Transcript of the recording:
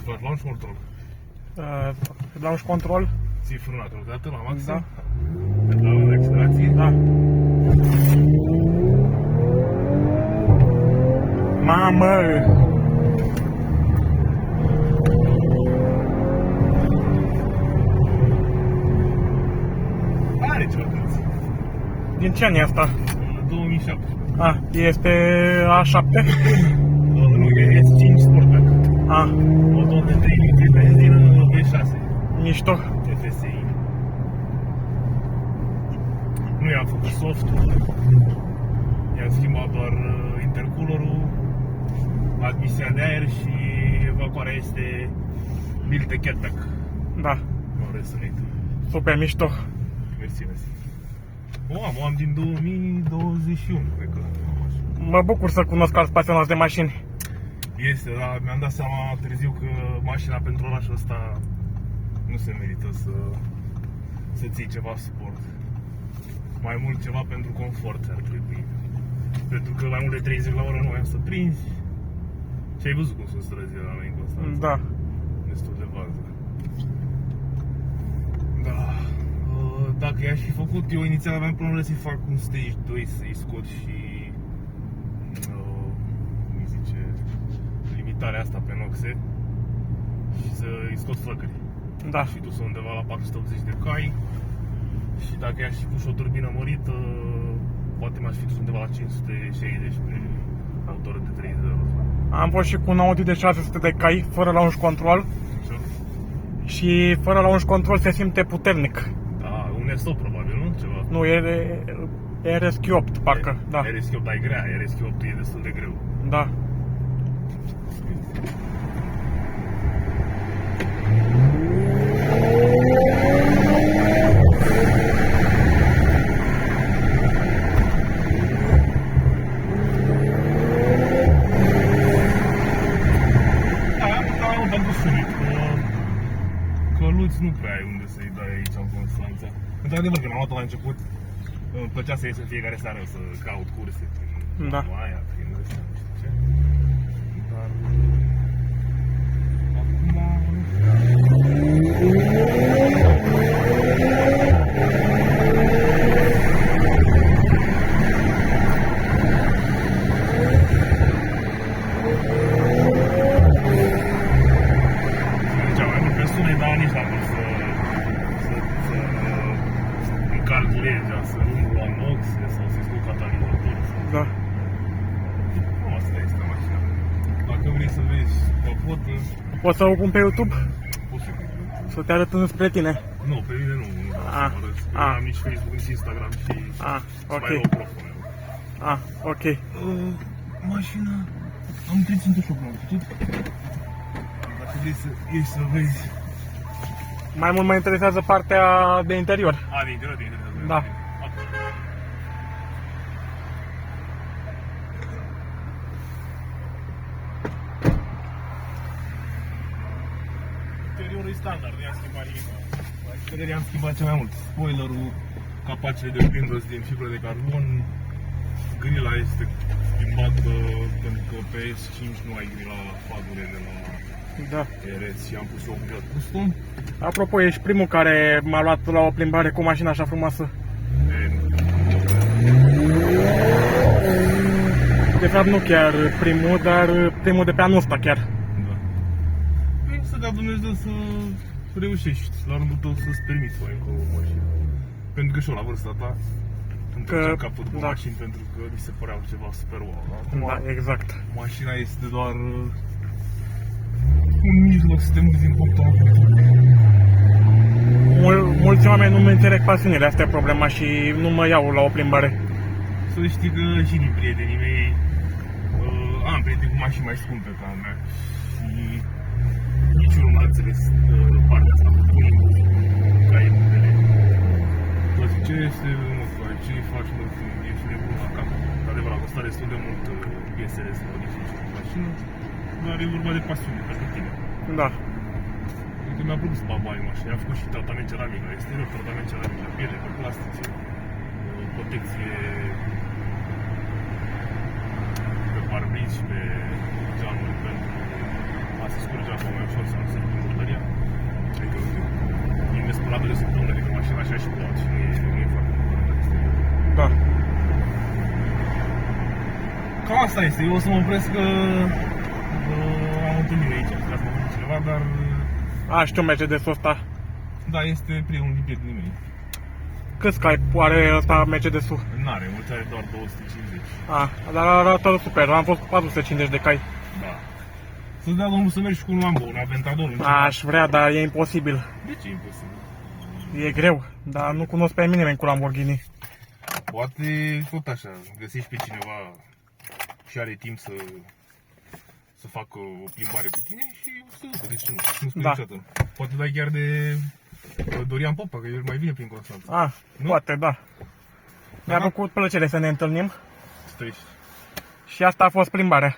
faci launch control. Launch control? Ții frânatul dată la maxim? Da. Pedală de accelerație? Da. Mamă! Are ceva tăți. Din ce an e asta? 2017. Este A7? Nu, e S5 Sportback. Motor de 3 litri benzină V6. Mișto. TFSI. Nu i-am făcut softul. I-am schimbat doar intercoolerul, admisia de aer și evacuarea este Bilte Catback. Da. Nu are sunet. Super mișto. Mersi, mersi. O am din 2021, cred că. Mă bucur să cunosc alți pasionați de mașini. Este, dar mi-am dat seama târziu că mașina pentru orașul ăsta nu se merită să ții ceva sport. Mai mult ceva pentru confort ar trebui. Pentru că mai mult de 30 la oră nu ai să prinzi. Și ai văzut cum sunt străzile la noi în Constanța. Da. Destul de vază. Da. Dacă i-aș fi făcut, eu inițial aveam planul să-i fac un stage 2, să-i scot și cum îi zice, limitarea asta pe noxe și să-i scot flăcări. Da. Și dus undeva la 480 de cai și dacă i-aș fi pus și o turbină mărită, poate m-aș fi dus undeva la 560 pe motor de 30 de euro. Am fost și cu un Audi de 600 de cai, fără launch control. Și fără launch control se simte puternic. Da, un SO probabil, nu? Ceva. Nu, e RSQ8, parcă, da. RSQ8, dar e grea, RSQ8 e destul de greu. Da. Nu prea ai unde să-i dai aici în Constanța. Într-adevăr, când am luat-o la început, îmi plăcea să ies în fiecare seară să caut curse prin Mamaia, prin ăsta, nu știu ce. Dar acum nu să nu lua noxe sau să-i scot catalizatorul. Da. Nu, asta este mașina. Dacă vrei să vezi capotă... Poți să o pun pe YouTube? Poți să te arăt înspre tine? Nu, pe mine nu. Nu am nici Facebook, nici Instagram și... ok. Mai loc propunere. Ok. Mașina... Am prins într-o șopă, am putut? Dacă vrei să ieși să vezi... Mai mult mă interesează partea de interior. De interior, de interior. Da. Interiorul e standard, nu i-am schimbat nimic. La exterior i-am schimbat cel mai mult. Spoilerul, capacele de oglindă sunt din fibră de carbon. Grila este schimbată pentru că pe S5 nu ai grila fagure de la RS și am pus o grila custom. Apropo, ești primul care m-a luat la o plimbare cu mașina așa frumoasă. De fapt nu chiar primul, dar primul de pe anul ăsta chiar. Da. Să dea Dumnezeu să reușești la rândul tău să-ți permiți să ai încă o mașină. Pentru că și eu la vârsta ta îmi treceam capul după mașini pentru că mi se păreau ceva super wow. Acum, exact. Mașina este doar un mijloc să te muți din punctul A în punctul B. Mulți oameni nu-mi înțeleg pasiunile, asta e problema și nu mă iau la o plimbare. Să știi că și din prietenii mei am prieteni cu mașini mai scumpe ca a mea și niciunul n-a înțeles partea asta cu cai modele. Tot ce este, mă faci, ce faci, mă, ești nebun la cap. Într-adevăr, a costat destul de mult piesele să modifici o mașină, dar e vorba de pasiune pentru tine. Da. Adică mi-a plăcut să bag bani mașini, am făcut și tratament ceramic la exterior, tratament ceramic la piele, pe plastice, protecție pe parbriz și pe geamuri pentru se scurge apa mai ușor să nu se ducă în murdăria. Adică e nespălabil de săptămână, adică mașina așa și plouat și nu e foarte important. Da. Cam asta este, eu o să mă opresc că am întâlnire aici, vreau să mă văd cineva, dar A, știu Mercedes-ul ăsta. da, este unul din prietenii mei. Cât Skype are ăsta Mercedes-ul? N-are, mulți are doar 250. A, dar arată super, am fost cu 450 de cai. Da. Să-ți dea domnul să mergi și cu un Lambo, un Aventador, un ceva. Aș vrea, dar e imposibil. De ce e imposibil? E greu, dar nu cunosc pe nimeni cu Lamborghini. Poate tot așa, găsești pe cineva și are timp să facă o plimbare cu tine și să ducă, de ce nu? Nu spune Da. niciodată. Poate dai chiar de Dorian Popa, că el mai vine prin Constanța. A, Nu? poate, da. Mi-a Aha. făcut plăcere să ne întâlnim Trăiești. și asta a fost plimbarea.